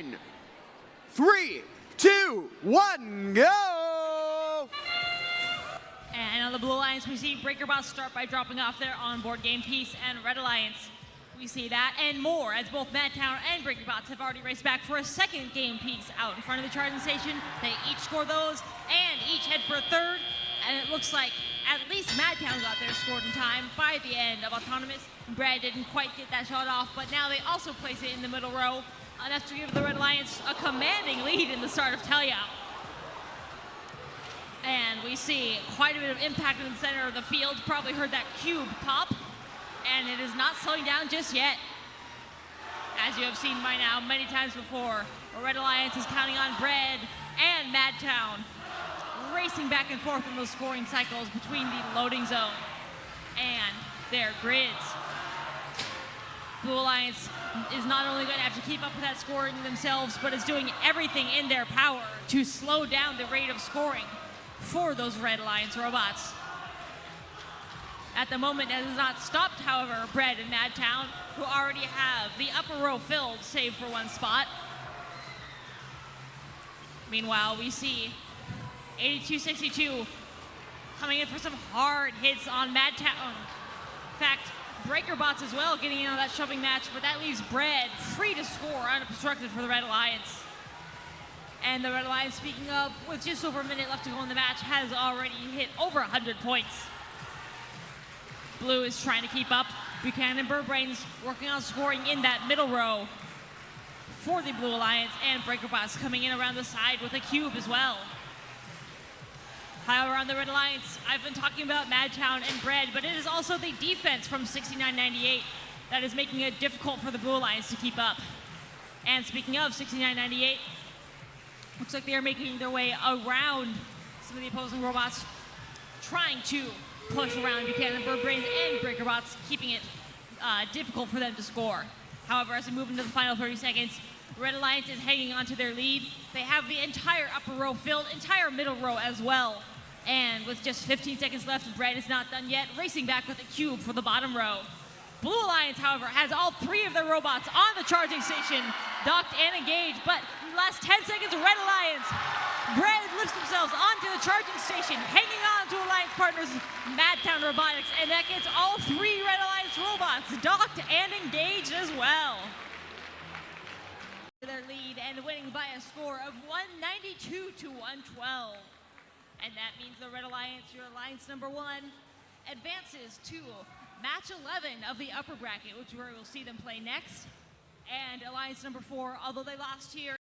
in 3, 2, 1, go! And on the Blue Alliance, we see BreakerBots start by dropping off their onboard game piece, and Red Alliance, we see that and more, as both Madtown and BreakerBots have already raced back for a second game piece out in front of the charging station. They each score those, and each head for a third, and it looks like at least Madtown got their scored in time by the end of Autonomous. Brad didn't quite get that shot off, but now they also place it in the middle row, enough to give the Red Alliance a commanding lead in the start of Telya. And we see quite a bit of impact in the center of the field. Probably heard that cube pop, and it is not slowing down just yet. As you have seen by now many times before, the Red Alliance is counting on Bread and Madtown, racing back and forth in those scoring cycles between the loading zone and their grids. Blue Alliance is not only going to have to keep up with that scoring themselves, but is doing everything in their power to slow down the rate of scoring for those Red Alliance robots. At the moment, it has not stopped, however, Bread and Madtown, who already have the upper row filled, save for one spot. Meanwhile, we see 8262 coming in for some hard hits on Madtown. In fact, BreakerBots as well getting in on that shoving match, but that leaves Bread free to score unobstructed for the Red Alliance. And the Red Alliance, speaking of, with just over a minute left to go in the match, has already hit over 100 points. Blue is trying to keep up. Buchanan and Birdbrains working on scoring in that middle row for the Blue Alliance, and BreakerBots coming in around the side with a cube as well. However, on the Red Alliance, I've been talking about Madtown and Bread, but it is also the defense from 6998 that is making it difficult for the Blue Alliance to keep up. And speaking of 6998, looks like they are making their way around some of the opposing robots, trying to push around Buchanan, Birdbrains, and BreakerBots, keeping it difficult for them to score. However, as we move into the final 30 seconds, Red Alliance is hanging on to their lead. They have the entire upper row filled, entire middle row as well. And with just 15 seconds left, Bread is not done yet, racing back with a cube for the bottom row. Blue Alliance, however, has all three of their robots on the charging station, docked and engaged, but in the last 10 seconds, Red Alliance, Bread lifts themselves onto the charging station, hanging on to Alliance partners Madtown Robotics, and that gets all three Red Alliance robots docked and engaged as well. Their lead and winning by a score of 192 to 112. And that means the Red Alliance, your Alliance number 1, advances to match 11 of the upper bracket, which is where we'll see them play next. And Alliance number 4, although they lost here